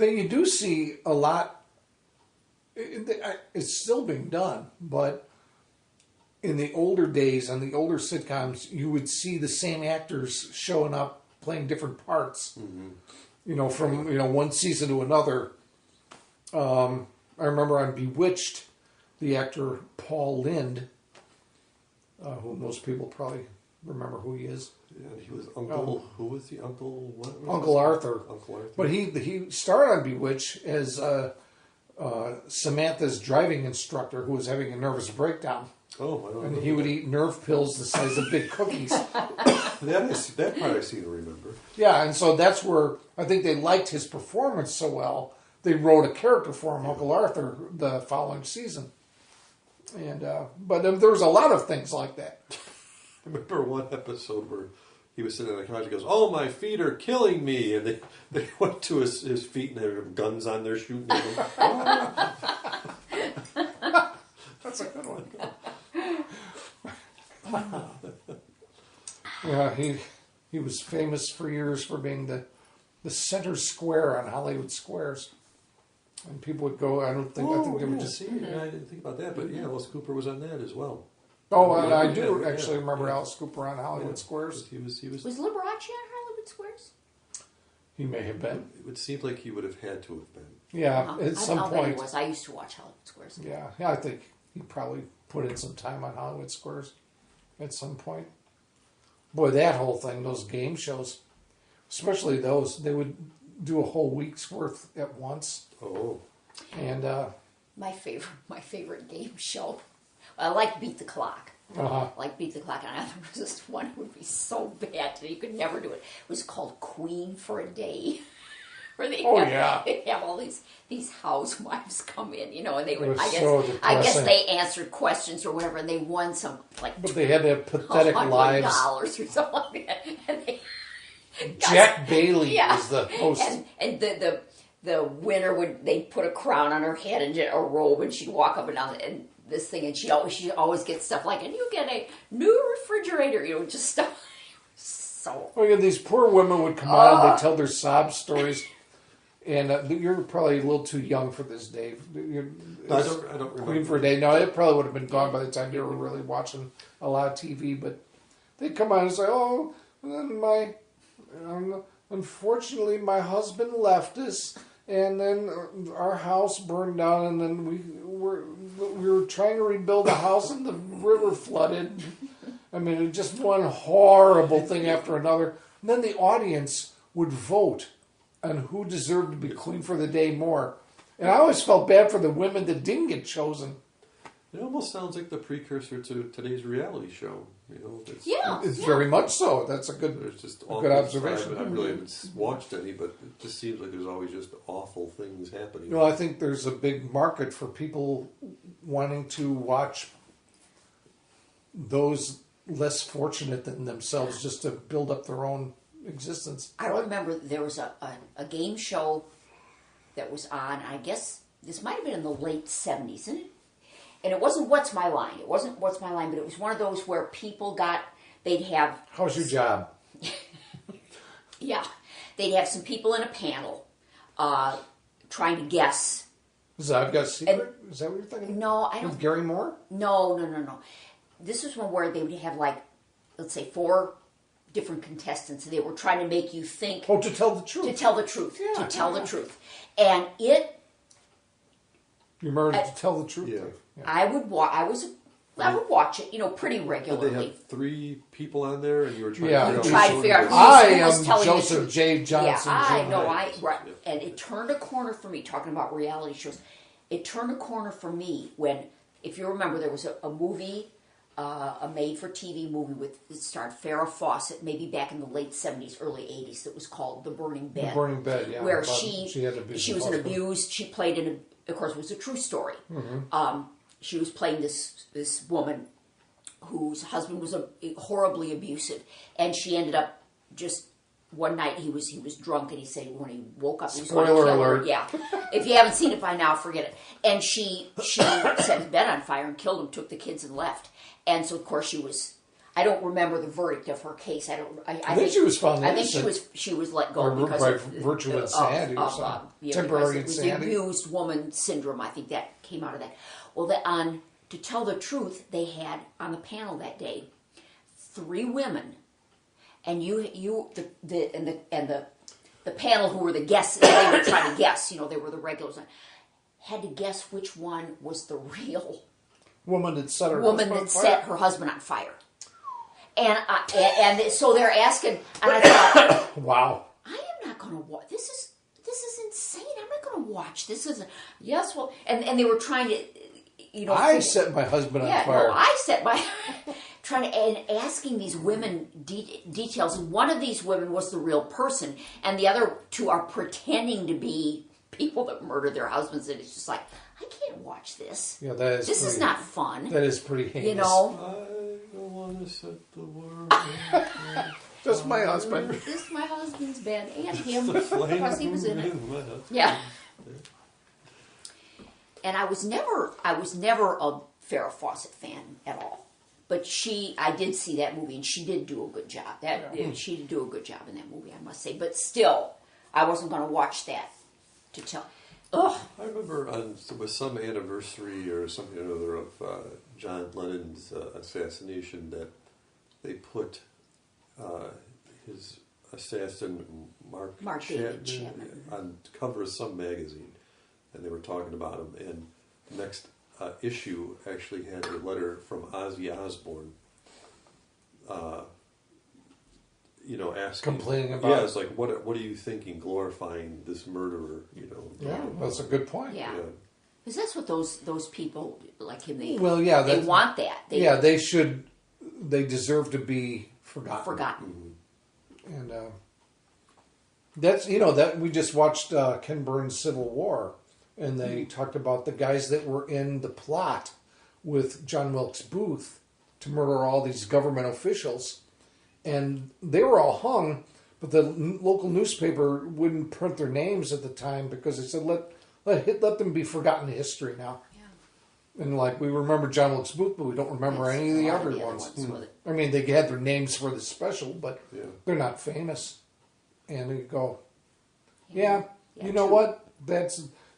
But you do see a lot. It's still being done, but in the older days, on the older sitcoms, you would see the same actors showing up playing different parts. Mm-hmm. From one season to another. I remember on Bewitched, the actor Paul Lynde, who most people probably remember who he is. Yeah, he was Uncle. Who was he? Uncle what? Uncle Arthur. Uncle Arthur. But he started on Bewitched as Samantha's driving instructor who was having a nervous breakdown. Oh, I don't know. And he would eat nerve pills the size of big cookies. That part I seem to remember. Yeah, and so that's where I think they liked his performance so well. They wrote a character for him, Uncle Arthur, the following season. And but there was a lot of things like that. I remember one episode where he was sitting on the couch and goes, "Oh, my feet are killing me," and they went to his feet and there were guns on there shooting at him. That's a good one. Yeah, he was famous for years for being the center square on Hollywood Squares. And people would go, I think they were just... See, I didn't think about that, but yeah, Alice Cooper was on that as well. Oh, I do actually remember Alice Cooper on Hollywood Squares. He was Was Liberace on Hollywood Squares? He may have been. It would seem like he would have had to have been. Yeah, at some I point. He was. I used to watch Hollywood Squares. Yeah, I think he probably put in some time on Hollywood Squares at some point. Boy, that whole thing, those game shows, especially those, they would do a whole week's worth at once. Oh. And my favorite game show. I like Beat the Clock. Like Beat the Clock, and there was this one that would be so bad that you could never do it. It was called Queen for a Day. Where they have all these housewives come in, and they would. I guess they answered questions or whatever, and they won some But they had to have pathetic lives. $100 or something like that. And Jack Bailey was the host, and the winner they'd put a crown on her head and a robe, and she'd walk up and down and this thing, and she always gets stuff like, and you get a new refrigerator, just stuff. So. These poor women would come on and they tell their sob stories. And you're probably a little too young for this, Dave. I don't remember. Queen for a Day. No, it probably would have been gone by the time you were really watching a lot of TV. But they'd come on and say, "Oh, and then unfortunately, my husband left us, and then our house burned down, and then we were trying to rebuild the house, and the river flooded. I mean, it just one horrible thing after another. And then the audience would vote on who deserved to be queen for the day more. And I always felt bad for the women that didn't get chosen. It almost sounds like the precursor to today's reality show. It's very much so. That's a good observation. I really haven't watched any, but it just seems like there's always just awful things happening. I think there's a big market for people wanting to watch those less fortunate than themselves just to build up their own existence. I remember there was a game show that was on, I guess this might have been in the late 70s, and it wasn't What's My Line. It wasn't What's My Line, but it was one of those where people they'd have... How's your job? Yeah. They'd have some people in a panel trying to guess. I've Got a Secret? Is that what you're thinking? No, I don't... With Gary Moore? No. This was one where they would have, let's say, 4 different contestants, and they were trying to make you think... Oh, to tell the truth. To tell the truth. The truth. And it... You remember To Tell the Truth? Yeah. I would watch it, pretty regularly. Did they have 3 people on there, and you were trying to figure out I who's am Joseph J. Johnson. Yeah, I know. And it turned a corner for me, talking about reality shows. It turned a corner for me when, if you remember, there was a movie... a made-for-TV movie it starred Farrah Fawcett, maybe back in the late 70s, early 80s, that was called The Burning Bed. The Burning Bed, yeah. Where she was an abused, she played of course, it was a true story. Mm-hmm. She was playing this woman whose husband was horribly abusive, and she ended up just... One night he was drunk, and he said when he woke up he was going to kill her. Yeah, if you haven't seen it by now, forget it. And she set his bed on fire and killed him, took the kids and left. And so of course she was. I don't remember the verdict of her case. I think she was found I think innocent. she was let go Or because by of virtue of insanity or something. Temporary because insanity. The abused woman syndrome. I think that came out of that. Well, to tell the truth, they had on the panel that day 3 women, and the panel who were the guests. They were trying to guess. They were the regulars. Had to guess which one was the real woman that set her husband on fire. And so they're asking, and I thought, wow, I am not going to watch. This is insane. I'm not going to watch. This isn't. Yes, well, and they were trying to, I set my husband on fire. No, I set my trying to and asking these women details. One of these women was the real person, and the other 2 are pretending to be people that murdered their husbands. And it's just like, I can't watch this. Yeah, that is. This is not fun. That is pretty heinous. I don't want to set the world. Just my husband. This is my husband's bed and him because he was in it. Yeah. And I was never a Farrah Fawcett fan at all. But I did see that movie, and she did do a good job. She did do a good job in that movie, I must say. But still, I wasn't going to watch that to tell. Ugh. I remember with some anniversary or something or other of John Lennon's assassination that they put his assassin Mark Chapman on the cover of some magazine, and they were talking about him. And the next issue actually had a letter from Ozzy Osbourne, asking, complaining about. Yeah, it's like, what are you thinking, glorifying this murderer? Yeah, that's a good point. Yeah. Because that's what those people like him. They want that. They deserve to be forgotten. Mm-hmm. And that's that we just watched Ken Burns' Civil War, and they talked about the guys that were in the plot with John Wilkes Booth to murder all these government officials, and they were all hung, but the local newspaper wouldn't print their names at the time because they said let them be forgotten history now. And we remember John Wilkes Booth, but we don't remember any of the other ones. I mean, they had their names for the special, but they're not famous. And you go, you know what?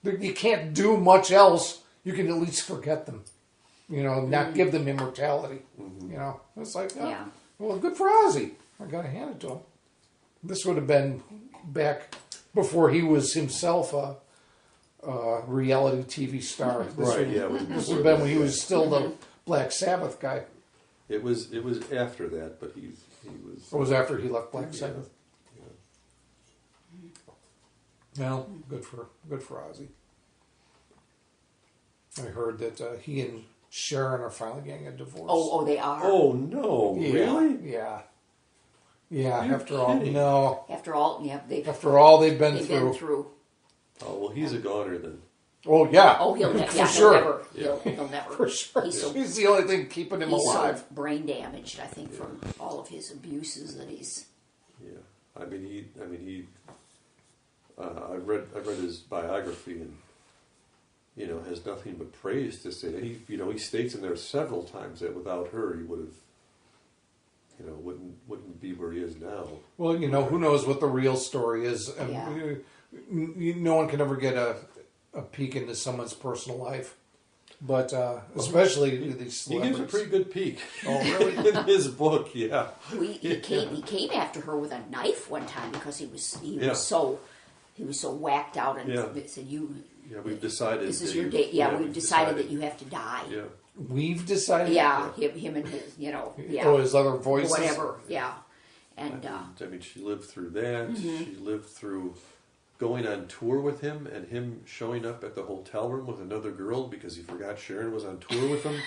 You can't do much else. You can at least forget them. Not give them immortality. Mm-hmm. It's like, well, good for Ozzy. I got to hand it to him. This would have been back before he was himself a reality TV star. This would have been when he was still the Black Sabbath guy. It was after that, but he was. It was after he left Black Sabbath. Well, good for Ozzy. I heard that he and Sharon are finally getting a divorce. Oh, they are. Oh no! Really? Yeah. After all, After all they've been through. Oh well, he's a goner then. Oh yeah. Oh, he'll never. He'll never. For sure. He's the only thing keeping him alive. So brain damaged, I think, from all of his abuses that he's. Yeah, I mean he. I read his biography and. Has nothing but praise to say. He states in there several times that without her, he would have, wouldn't be where he is now. Well, who knows what the real story is. No one can ever get a peek into someone's personal life. But especially these celebrities. He gives a pretty good peek. Oh, really? In his book, yeah. He came after her with a knife one time because he was so whacked out and said, Yeah, we've decided. This is your day. Yeah, we've decided that you have to die. Yeah. We've decided? Yeah, him and his, Oh, his other voices? Whatever, yeah. And, she lived through that. Mm-hmm. She lived through going on tour with him and him showing up at the hotel room with another girl because he forgot Sharon was on tour with him.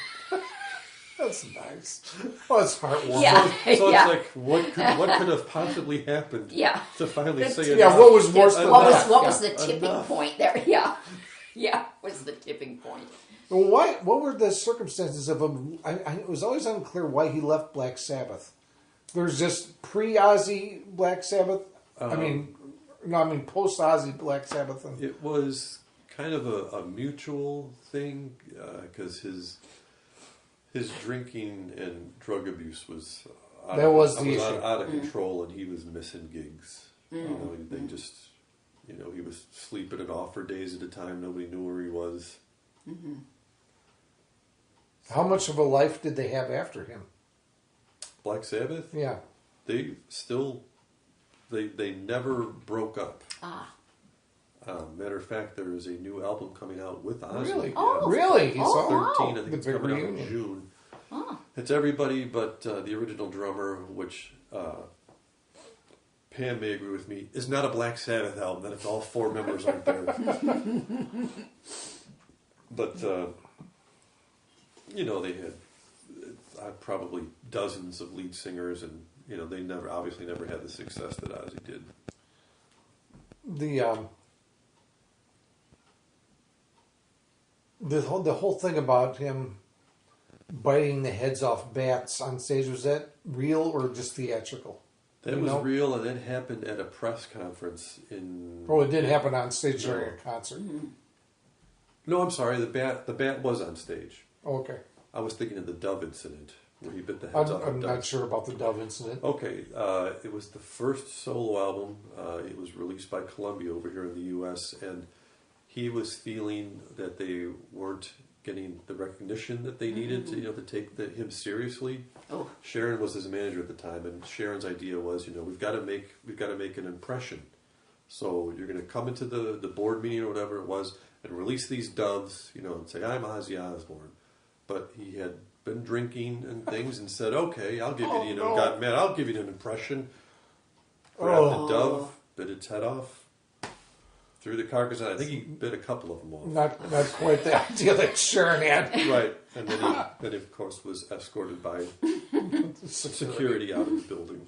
That's nice. Well, it's heartwarming. Yeah. So it's like, what could have possibly happened to finally say it? Yeah, what was worse than that? What was the tipping point there? Yeah. Yeah, what's the tipping point? Well, what were the circumstances of him? It was always unclear why he left Black Sabbath. There's just pre-Ozzy Black Sabbath. Post-Ozzy Black Sabbath. It was kind of a mutual thing because his drinking and drug abuse was out of control, and he was missing gigs. They just, he was sleeping it off for days at a time. Nobody knew where he was. Mm-hmm. How much of a life did they have after him? Black Sabbath? Yeah. They still, they never broke up. Matter of fact, there is a new album coming out with Ozzy. Really? Yeah. Really? He's 13, I think The it's big coming out reunion. in June. Oh. It's everybody but the original drummer, which Pam may agree with me, is not a Black Sabbath album, that if all 4 members aren't there. But, they had probably dozens of lead singers, and, they obviously never had the success that Ozzy did. The whole thing about him biting the heads off bats on stage, was that real or just theatrical? That was real, and that happened at a press conference in... Oh, it did happen on stage during a concert. No, I'm sorry, the bat was on stage. Oh, okay. I was thinking of the Dove incident, where he bit the heads off. I'm not sure about the Dove incident. Okay, it was the first solo album. It was released by Columbia over here in the U.S., and he was feeling that they weren't getting the recognition that they needed to take him seriously. Oh. Sharon was his manager at the time, and Sharon's idea was, we've got to make an impression. So you're going to come into the board meeting or whatever it was and release these doves, and say, I'm Ozzy Osbourne. But he had been drinking and things and said, okay, I'll give you, got mad, I'll give you an impression. Grabbed the dove, bit its head off, threw the carcass out. I think he bit a couple of them off. Not quite the idea that Sharon had. Right. And then he, of course, was escorted by security out of the building.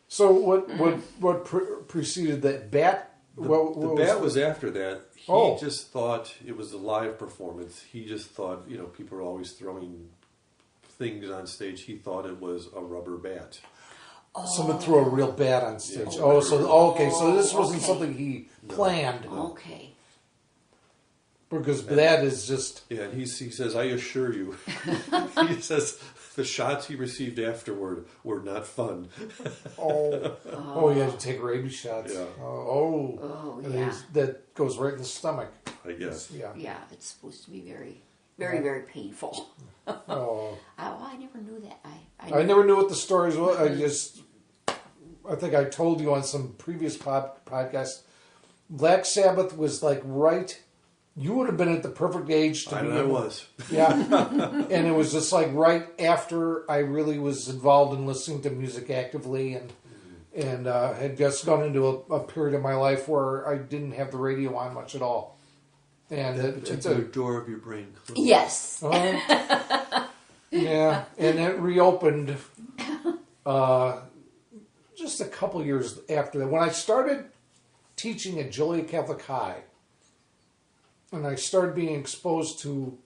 So what preceded that? Bat? The bat was after that. He just thought it was a live performance. He just thought, people are always throwing things on stage. He thought it was a rubber bat. Someone threw a real bat on stage. So this wasn't something he planned. Okay. Because that is just... Yeah, and he says, I assure you. He says the shots he received afterward were not fun. You had to take rabies shots. Yeah. And that goes right in the stomach. I guess. Yeah, it's supposed to be very, very, very painful. I never knew that. I never knew what the stories was. I think I told you on some previous podcast, Black Sabbath was like right... You would have been at the perfect age to be... I was. Yeah. And it was just like right after I really was involved in listening to music actively and had just gone into a period of my life where I didn't have the radio on much at all. And it's a door of your brain closed. Yes. Yeah. And it reopened just a couple years after that. When I started teaching at Joliet Catholic High, and I started being exposed to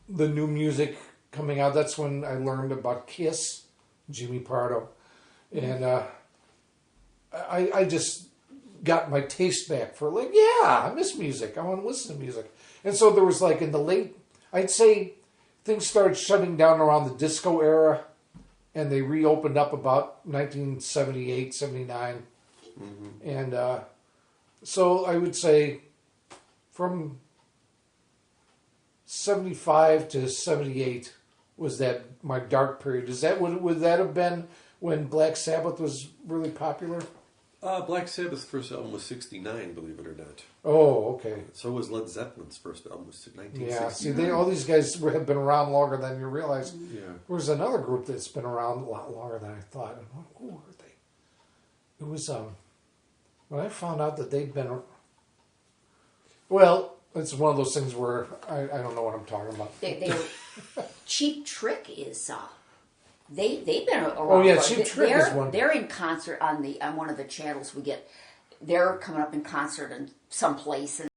the new music coming out. That's when I learned about Kiss, Jimmy Pardo. And I just got my taste back for I miss music. I want to listen to music. And so there was in the late, I'd say things started shutting down around the disco era. And they reopened up about 1978, 79. Mm-hmm. And so I would say... From 75 to 78 was that my dark period. Would that have been when Black Sabbath was really popular? Black Sabbath's first album was 69, believe it or not. Oh, okay. So was Led Zeppelin's first album was 1969. Yeah, see, all these guys have been around longer than you realize. Yeah. There's another group that's been around a lot longer than I thought. Who were they? It was when I found out that they'd been... Well, it's one of those things where I don't know what I'm talking about. Cheap Trick is they've been around. Oh yeah, Cheap Trick is one. They're in concert on one of the channels we get. They're coming up in concert in some place.